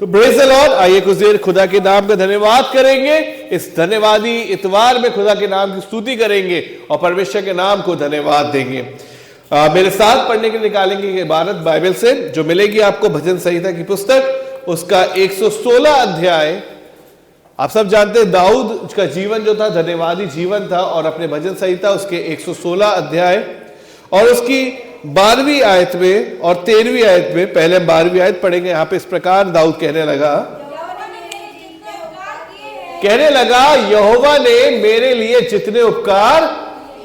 तो praise the Lord. आइए कुछ देर खुदा के नाम का धन्यवाद करेंगे। इस धन्यवादी इतवार में खुदा के नाम की स्तुति करेंगे और परमेश्वर के नाम को धन्यवाद देंगे। मेरे साथ पढ़ने के लिए निकालेंगे इबारत बाइबल से जो मिलेगी आपको भजन संहिता की पुस्तक, उसका 116 अध्याय। आप सब जानते हैं दाऊद का जीवन जो था धन्यवादी जीवन था, और अपने भजन संहिता उसके 116 अध्याय और उसकी 12वीं आयत में और 13वीं आयत में, पहले हम 12वीं आयत पढ़ेंगे। यहाँ पे इस प्रकार दाऊद कहने लगा यहोवा ने मेरे लिए जितने उपकार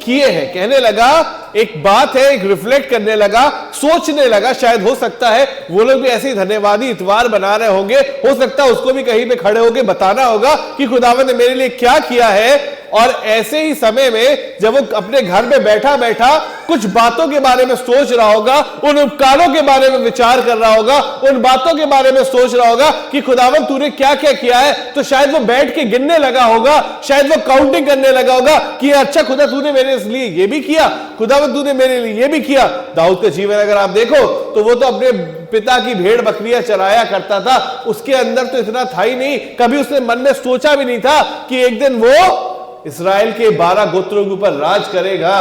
किए हैं। कहने लगा, एक बात है, एक रिफ्लेक्ट करने लगा, सोचने लगा। शायद हो सकता है वो लोग भी ऐसे ही धन्यवादी इतवार बना रहे होंगे, हो सकता है उसको भी कहीं पे खड़े होकर बताना होगा कि खुदावंद ने मेरे लिए क्या किया है। और ऐसे ही समय में जब वो अपने घर में बैठा बैठा कुछ बातों के बारे में सोच रहा होगा, उन उपकारों के बारे में विचार कर रहा होगा, उन बातों के बारे में सोच रहा होगा कि खुदावंद तूने क्या क्या किया है, तो शायद वो बैठ के गिनने लगा होगा, शायद वो काउंटिंग करने लगा होगा कि अच्छा खुदा तूने मेरे लिए ये भी किया, खुदावंद तूने मेरे लिए ये भी किया। दाऊद का जीवन अगर आप देखो तो वो तो अपने पिता की भेड़ बकरियां चराया करता था, उसके अंदर तो इतना था ही नहीं, कभी उसने मन में सोचा भी नहीं था कि एक दिन वो इस्राएल के 12 गोत्रों के ऊपर राज करेगा।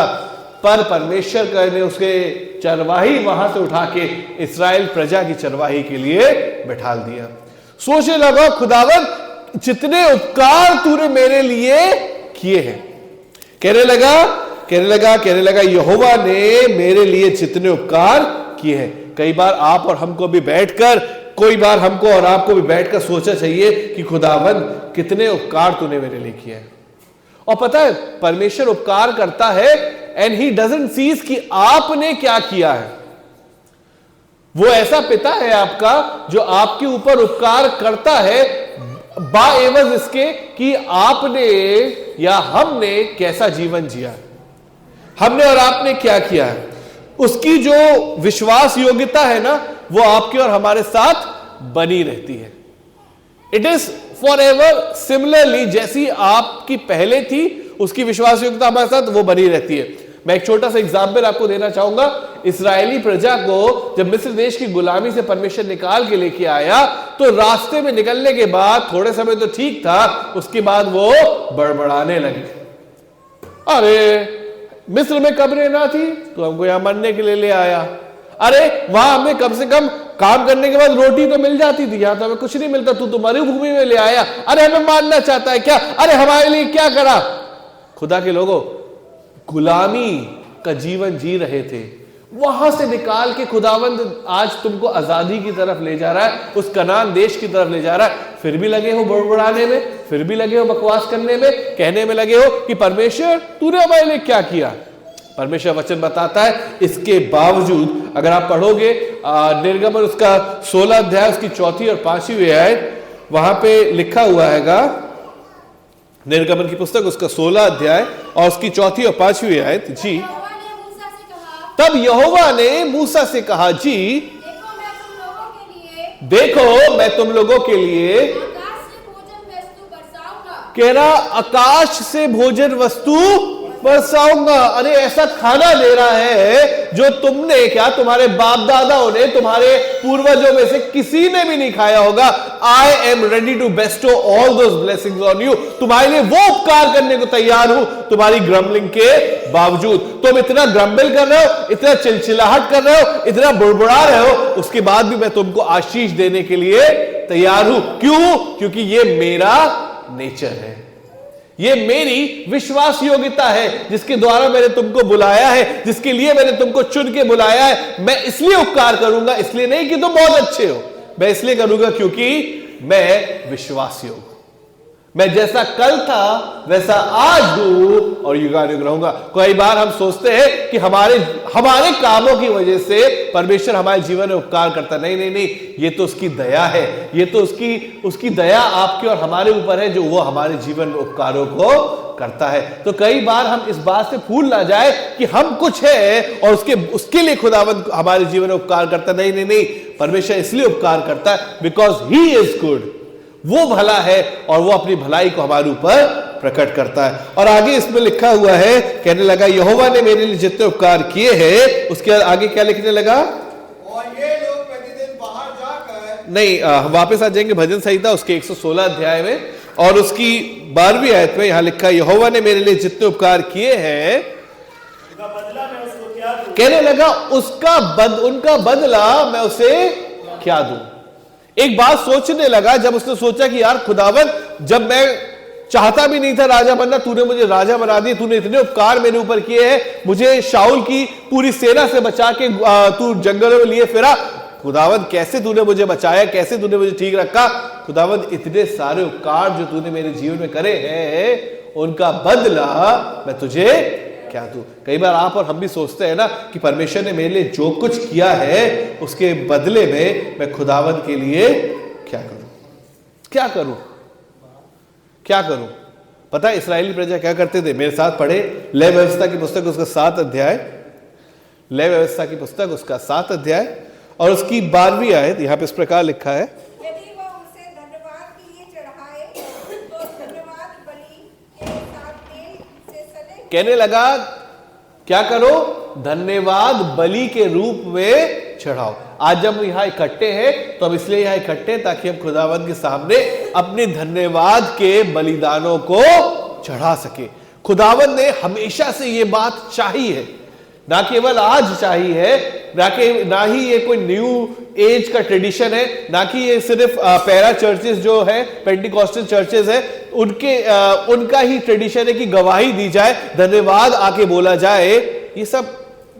पर परमेश्वर ने उसके चरवाही वहां से उठा के इस्राएल प्रजा की चरवाही के लिए बैठा दिया। सोचने लगा खुदावंद जितने उपकार तूने मेरे लिए किए हैं। कहने लगा यहोवा ने मेरे लिए जितने उपकार किए हैं। कई बार आप और हमको भी बैठकर, कोई बार हमको और आपको भी बैठकर सोचा चाहिए कि खुदावंद कितने उपकार तूने मेरे लिए किए हैं। और पता है परमेश्वर उपकार करता है एंड ही डजंट सीज कि आपने क्या किया है। वो ऐसा पिता है आपका जो आपके ऊपर उपकार करता है बाएवज इसके कि आपने या हमने कैसा जीवन जिया है, हमने और आपने क्या किया है। उसकी जो विश्वास योग्यता है ना, वो आपके और हमारे साथ बनी रहती है। It is for ever similarly, जैसी आपकी पहले थी उसकी विश्वास योग्यता हमारे साथ वो बनी रहती है। मैं एक छोटा सा एग्जाम्पल आपको देना चाहूंगा। इस्राएली प्रजा को जब मिस्र देश की गुलामी से परमेश्वर निकाल के लेके आया, तो रास्ते में निकलने के बाद थोड़े समय तो ठीक था, उसके बाद वो बड़बड़ाने लगे। अरे मिस्र में कब्रें ना थी तो हमको यहां मरने के लिए ले आया। अरे वहां हमें कम से कम काम करने के बाद रोटी तो मिल जाती थी, यहां तो हमें कुछ नहीं मिलता, तू तो मरुभूमि में ले आया। अरे हमें मारना चाहता है क्या? अरे हमारे लिए क्या करा? खुदा के लोगों, गुलामी का जीवन जी रहे थे, वहां से निकाल के खुदावंद आज तुमको आजादी की तरफ ले जा रहा है, उस कनान देश की तरफ ले जा रहा है। फिर भी लगे हो बड़बड़ाने में, फिर भी लगे हो बकवास करने में, कहने में लगे हो कि परमेश्वर तूने हमारे लिए क्या किया। परमेश्वर वचन बताता है इसके बावजूद, अगर आप पढ़ोगे निर्गमन उसका 16 अध्याय उसकी 4 और 5वीं आयत, वहां पे लिखा हुआ हैगा, निर्गमन की पुस्तक उसका 16 अध्याय और उसकी 4 और 5वीं आयत जी। तब यहोवा ने मूसा से कहा जी, देखो मैं तुम लोगों के लिए कह रहा आकाश से भोजन वस्तु बरसाऊंगा। अरे ऐसा खाना दे रहा है जो तुमने क्या, तुम्हारे बाप दादाओं ने, तुम्हारे पूर्वजों में से किसी ने भी नहीं खाया होगा। I am ready to bestow all those blessings on you. तुम्हारे लिए वो उपकार करने को तैयार हूं तुम्हारी ग्रम्बलिंग के बावजूद। तुम इतना ग्रम्बल कर रहे हो, इतना चिलचिलाहट कर रहे हो, इतना बुड़बुड़ा रहे हो, उसके बाद भी मैं तुमको आशीष देने के लिए तैयार हूं। क्यों? क्योंकि ये मेरा नेचर है, ये मेरी विश्वास योग्यता है, जिसके द्वारा मैंने तुमको बुलाया है, जिसके लिए मैंने तुमको चुन के बुलाया है। मैं इसलिए उपकार करूंगा, इसलिए नहीं कि तुम बहुत अच्छे हो, मैं इसलिए करूंगा क्योंकि मैं विश्वास योग्य, मैं जैसा कल था वैसा आज हूं और युगानुग रहूंगा। कई बार हम सोचते हैं कि हमारे कामों की वजह से परमेश्वर हमारे जीवन में उपकार करता। नहीं नहीं नहीं, ये तो उसकी दया है, ये तो उसकी दया आपके और हमारे ऊपर है, जो वो हमारे जीवन में उपकारों को करता है। तो कई बार हम इस बात से भूल ना जाए कि हम कुछ है और उसके लिए खुदावंद हमारे जीवन में उपकार करता। नहीं नहीं नहीं, परमेश्वर इसलिए उपकार करता है बिकॉज ही इज गुड, वो भला है और वो अपनी भलाई को हमारे ऊपर प्रकट करता है। और आगे इसमें लिखा हुआ है, कहने लगा यहोवा ने मेरे लिए जितने उपकार किए हैं, उसके आगे क्या लिखने लगा, और ये लोग प्रतिदिन बाहर जाकर नहीं, हम वापस आ जाएंगे भजन संहिता उसके 116 अध्याय में और उसकी 12वीं आयत में यहां लिखा है, यहोवा ने मेरे लिए जितने उपकार किए हैं बदला मैं उसको क्या दूं? कहने लगा उनका बदला मैं उसे क्या दूं। एक बात सोचने लगा, जब उसने सोचा कि यार खुदावन, जब मैं चाहता भी नहीं था राजा बनना, तूने मुझे राजा बना दिया, तूने इतने उपकार मेरे ऊपर किए हैं, मुझे शाऊल की पूरी सेना से बचा के तू जंगलों में लिए फिरा, खुदावन कैसे तूने मुझे बचाया, कैसे तूने मुझे ठीक रखा, खुदावन इतने सारे उपकार जो तूने मेरे जीवन में करे हैं उनका बदला मैं तुझे क्या दूं। कई बार आप और हम भी सोचते हैं ना कि परमेश्वर ने मेरे लिए जो कुछ किया है उसके बदले में मैं खुदावन के लिए क्या करूं, क्या करूं, क्या करूं। पता है इस्राएली प्रजा क्या करते थे? मेरे साथ पढ़े लय व्यवस्था की पुस्तक उसका 7 अध्याय, लय व्यवस्था की पुस्तक उसका 7 अध्याय और उसकी 12वीं आयत, यहां पे इस प्रकार लिखा है, यदि वह उसे धन्यवाद के लिए चढ़ाए तो धन्यवाद बलि के साथ तेल से सने। कहने लगा क्या करो? धन्यवाद बलि के रूप में चढ़ाओ। आज जब यहां इकट्ठे हैं तो हम इसलिए यहां इकट्ठे हैं ताकि हम खुदावंद के सामने अपने धन्यवाद के बलिदानों को चढ़ा सके। खुदावंद ने हमेशा से ये बात चाही है, ना केवल आज चाहिए है, ना ही ये कोई न्यू एज का ट्रेडिशन है, ना कि ये सिर्फ पैरा चर्चेस जो है, पेंटिकॉस्टल चर्चेस है, उनका ही ट्रेडिशन है कि गवाही दी जाए, धन्यवाद आके बोला जाए। ये सब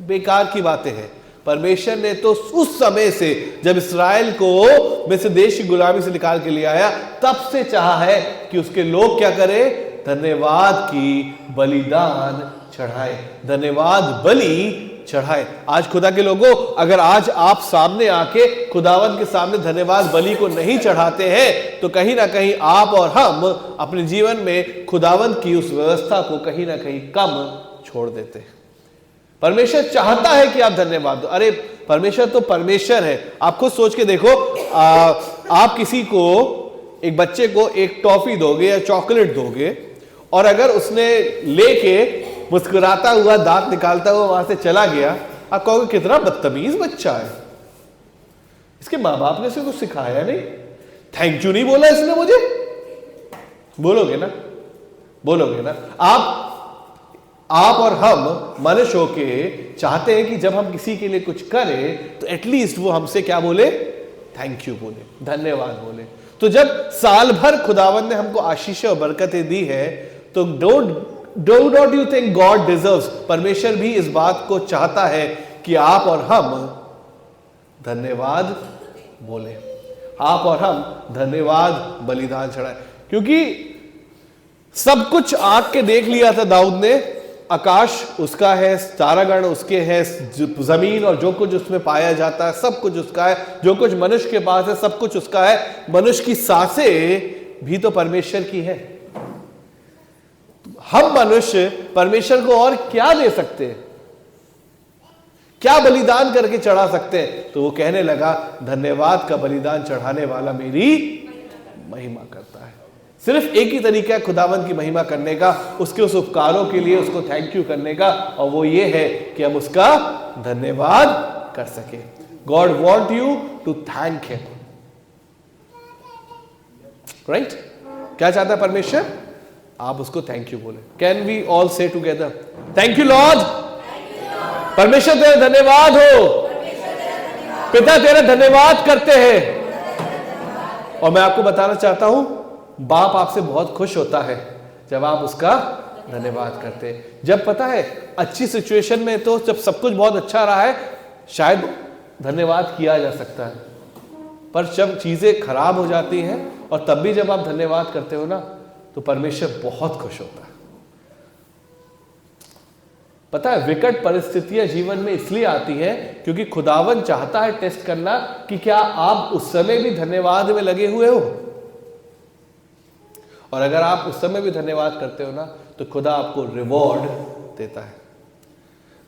बेकार की बातें हैं। परमेश्वर ने तो उस समय से जब इस्राएल को मिस्र देश की गुलामी से निकाल के ले आया तब से चाहा है कि उसके लोग क्या करें? धन्यवाद की बलिदान चढ़ाए, धन्यवाद बलि चढ़ाए। आज खुदा के लोगों, अगर आज आप सामने आके खुदावन के सामने धन्यवाद बलि को नहीं चढ़ाते हैं तो कहीं ना कहीं आप और हम अपने जीवन में खुदावन की उस व्यवस्था को कहीं ना कहीं कम छोड़ देते हैं। परमेश्वर चाहता है कि आप धन्यवाद दो। अरे परमेश्वर तो परमेश्वर है। आप खुद सोच के देखो, आप किसी को, एक बच्चे को एक टॉफी दोगे या चॉकलेट दोगे और अगर उसने लेके मुस्कुराता हुआ दांत निकालता हुआ वहां से चला गया, आप कहोगे कितना बदतमीज बच्चा है, इसके माँ बाप ने इसे कुछ सिखाया नहीं, थैंक यू नहीं बोला इसने मुझे। बोलोगे ना? बोलोगे ना? आप और हम मनुष्य होके चाहते हैं कि जब हम किसी के लिए कुछ करें तो एटलीस्ट वो हमसे क्या बोले? थैंक यू बोले, धन्यवाद बोले। तो जब साल भर खुदावंद ने हमको आशीष और बरकतें दी है तो don't you think God deserves, परमेश्वर भी इस बात को चाहता है कि आप और हम धन्यवाद बोले, आप और हम धन्यवाद बलिदान चढ़ाए। क्योंकि सब कुछ आंख के देख लिया था दाऊद ने, आकाश उसका है, तारागण उसके है, जमीन और जो कुछ उसमें पाया जाता है सब कुछ उसका है, जो कुछ मनुष्य के पास है सब कुछ उसका है, मनुष्य की सांसें भी तो परमेश्वर की है। हम मनुष्य परमेश्वर को और क्या दे सकते हैं? क्या बलिदान करके चढ़ा सकते हैं? तो वो कहने लगा धन्यवाद का बलिदान चढ़ाने वाला मेरी महिमा करता है। सिर्फ एक ही तरीका है खुदावंद की महिमा करने का, उसके उस उपकारों के लिए उसको थैंक यू करने का, और वो ये है कि हम उसका धन्यवाद कर सके। God want you to thank him, right? क्या चाहता है परमेश्वर? आप उसको थैंक यू बोले। Can we all say together thank you Lord? परमेश्वर तेरा धन्यवाद हो, पिता तेरा धन्यवाद करते हैं। और मैं आपको बताना चाहता हूं, बाप आपसे बहुत खुश होता है जब आप उसका धन्यवाद करते हैं। जब पता है अच्छी सिचुएशन में तो जब सब कुछ बहुत अच्छा रहा है शायद धन्यवाद किया जा सकता है, पर जब चीजें खराब हो जाती हैं और तब भी जब आप धन्यवाद करते हो ना तो परमेश्वर बहुत खुश होता है। पता है विकट परिस्थितियां जीवन में इसलिए आती हैं क्योंकि खुदावन चाहता है टेस्ट करना कि क्या आप उस समय भी धन्यवाद में लगे हुए हो। और अगर आप उस समय भी धन्यवाद करते हो ना तो खुदा आपको रिवॉर्ड देता है।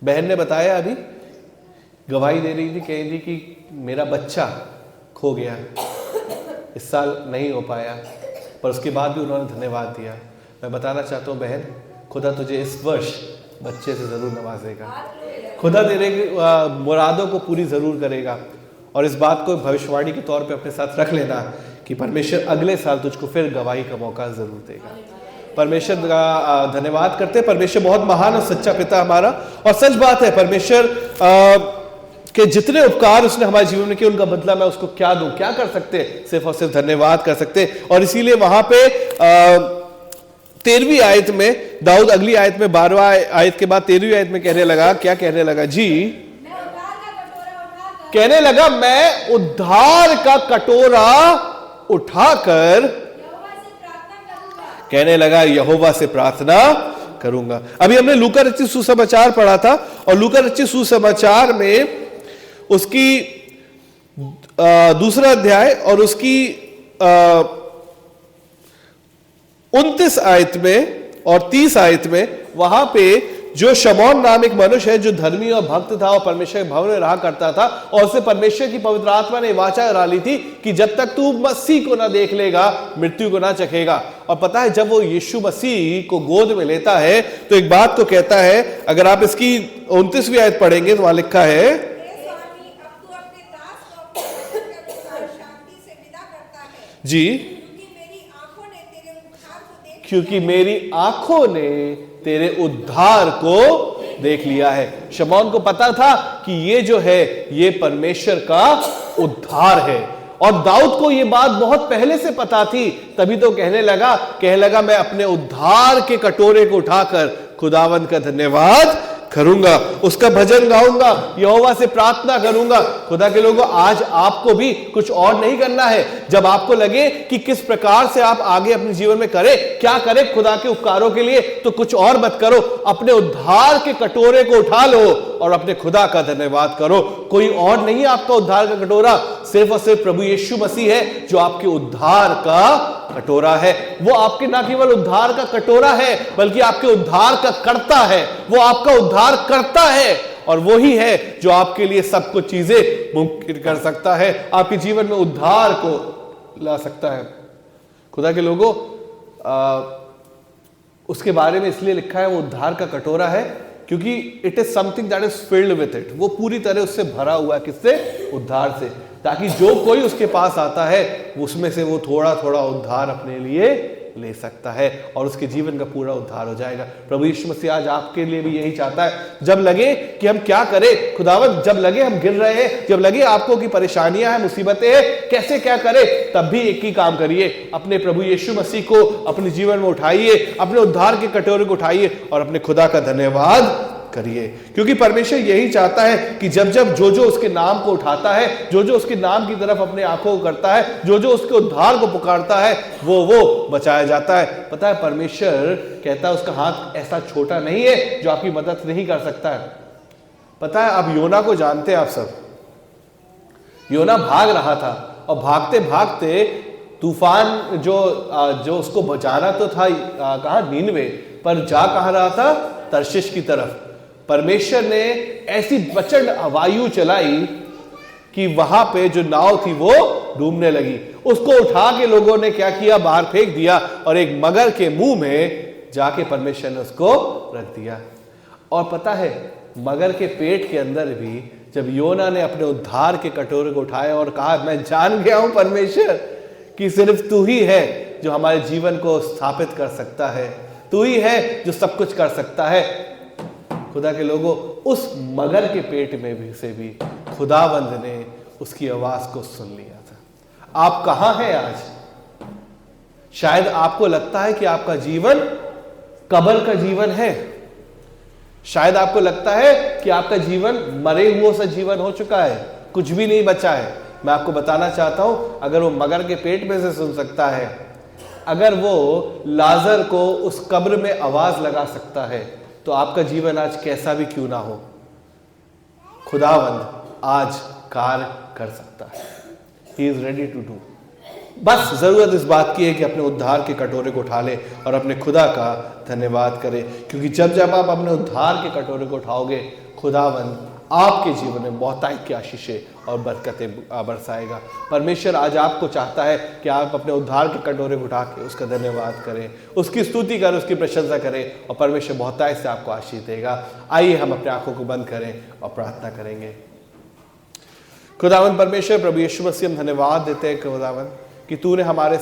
बहन ने बताया, अभी गवाही दे रही थी, कह रही थी कि मेरा बच्चा खो गया, इस साल नहीं हो पाया, पर उसके बाद भी उन्होंने धन्यवाद दिया। मैं बताना चाहता हूँ बहन, खुदा तुझे इस वर्ष बच्चे से जरूर नवाजेगा, खुदा तेरे मुरादों को पूरी जरूर करेगा। और इस बात को भविष्यवाणी के तौर पे अपने साथ रख लेना कि परमेश्वर अगले साल तुझको फिर गवाही का मौका जरूर देगा। परमेश्वर का धन्यवाद करते हैं। परमेश्वर बहुत महान और सच्चा पिता हमारा, और सच बात है परमेश्वर के जितने उपकार उसने हमारे जीवन में किए उनका बदला मैं उसको क्या दूं, क्या कर सकते, सिर्फ और सिर्फ धन्यवाद कर सकते। और इसीलिए वहां पे 13वीं आयत में दाऊद अगली आयत में 12वां आयत के बाद 13वीं आयत में कहने लगा, क्या कहने लगा जी? कहने लगा मैं उद्धार का कटोरा उठाकर, कहने लगा यहोवा से प्रार्थना करूंगा। अभी हमने लूका रचित सुसमाचार पढ़ा था, और लूका रचित सुसमाचार में उसकी दूसरा अध्याय और उसकी 29 आयत में और 30 आयत में वहां पे जो शमौन नाम एक मनुष्य है जो धर्मी और भक्त था और परमेश्वर के भवन में रहा करता था, और उसे परमेश्वर की पवित्र आत्मा ने वाचा डाली थी कि जब तक तू मसीह को ना देख लेगा मृत्यु को ना चखेगा। और पता है जब वो यीशु मसीह को गोद में लेता है तो एक बात को कहता है, अगर आप इसकी 29वीं आयत पढ़ेंगे तो वहां लिखा है, जी, क्योंकि मेरी आंखों ने तेरे उद्धार को देख लिया है। शमौन को पता था कि ये जो है ये परमेश्वर का उद्धार है, और दाऊद को ये बात बहुत पहले से पता थी, तभी तो कहने लगा मैं अपने उद्धार के कटोरे को उठाकर खुदावंद का धन्यवाद करूंगा, उसका भजन गाऊंगा, यहोवा से प्रार्थना करूंगा। खुदा के लोगों, आज आपको भी कुछ और नहीं करना है। जब आपको लगे कि किस प्रकार से आप आगे अपने जीवन में करें, क्या करें खुदा के उपकारों के लिए, तो कुछ और मत करो, अपने उद्धार के कटोरे को उठा लो और अपने खुदा का धन्यवाद करो। कोई और नहीं आपका उद्धार का कटोरा, सिर्फ और सिर्फ प्रभु यीशु मसीह है जो आपके उद्धार का कटोरा है। वो आपके ना केवल उद्धार का कटोरा है बल्कि आपके उद्धार का कर्ता है। वो आपका उद्धार करता है, और वो ही है जो आपके लिए सब कुछ चीजें मुमकिन कर सकता है, आपके जीवन में उद्धार को ला सकता है। खुदा के लोगों, उसके बारे में इसलिए लिखा है वो उद्धार का कटोरा है क्योंकि it is something that is filled with it. वो पूरी तरह उससे भरा हुआ है, किससे? उद्धार से, ताकि जो कोई उसके पास आता है उसमें से वो थोड़ा थोड़ा उद्धार अपने लिए ले सकता है और उसके जीवन का पूरा उद्धार हो जाएगा। प्रभु यीशु मसीह आज आपके लिए भी यही चाहता है। जब लगे कि हम क्या करें खुदावंद, जब लगे हम गिर रहे हैं, जब लगे आपको कि परेशानियां हैं, मुसीबतें हैं, कैसे क्या करें, तब भी एक ही काम करिए, अपने प्रभु यीशु मसीह को अपने जीवन में उठाइए, अपने उद्धार के कटोरे को उठाइए और अपने खुदा का धन्यवाद करिए। क्योंकि परमेश्वर यही चाहता है कि जब जब जो जो उसके नाम को उठाता है, जो जो उसके नाम की तरफ अपने आंखों को करता है, जो जो उसके उद्धार को पुकारता है, वो बचाया जाता है। पता है परमेश्वर कहता है उसका हाथ ऐसा छोटा नहीं है जो आपकी मदद नहीं कर सकता है। पता है आप योना को जानते हैं, आप सब, योना भाग रहा था और भागते भागते तूफान जो उसको बचाना तो था कहां, नीनवे, पर जा कहां रहा था, तर्शिश की तरफ। परमेश्वर ने ऐसी प्रचंड वायु चलाई कि वहां पे जो नाव थी वो डूबने लगी। उसको उठा के लोगों ने क्या किया, बाहर फेंक दिया और एक मगर के मुंह में जाके परमेश्वर ने उसको रख दिया। और पता है मगर के पेट के अंदर भी जब योना ने अपने उद्धार के कटोरे को उठाया और कहा मैं जान गया हूं परमेश्वर कि सिर्फ तू ही है जो हमारे जीवन को स्थापित कर सकता है, तू ही है जो सब कुछ कर सकता है। खुदा के लोगों, उस मगर के पेट में भी से भी खुदावंद ने उसकी आवाज को सुन लिया था। आप कहां हैं आज? शायद आपको लगता है कि आपका जीवन कब्र का जीवन है, शायद आपको लगता है कि आपका जीवन मरे हुओं सा जीवन हो चुका है, कुछ भी नहीं बचा है। मैं आपको बताना चाहता हूं, अगर वो मगर के पेट में से सुन सकता है, अगर वो लाजर को उस कब्र में आवाज लगा सकता है, तो आपका जीवन आज कैसा भी क्यों ना हो, खुदावंद आज कार्य कर सकता है। He is ready to do. बस जरूरत इस बात की है कि अपने उद्धार के कटोरे को उठा ले और अपने खुदा का धन्यवाद करें, क्योंकि जब जब आप अपने उद्धार के कटोरे को उठाओगे, खुदावंद आपके जीवन में बहुतायत की आशीषें और बरकतें बरसाएगा। परमेश्वर आज आपको चाहता है कि आप अपने उद्धार के कटोरे को उठा के उसका धन्यवाद करें, उसकी स्तुति करें, उसकी प्रशंसा करें और परमेश्वर बहुतायत से आपको आशीष देगा। आइए हम अपने आंखों को बंद करें और प्रार्थना करेंगे। खुदावन परमेश्वर, प्रभु यीशु मसीह, हम धन्यवाद देते हैं खुदावन कि तूने हमारे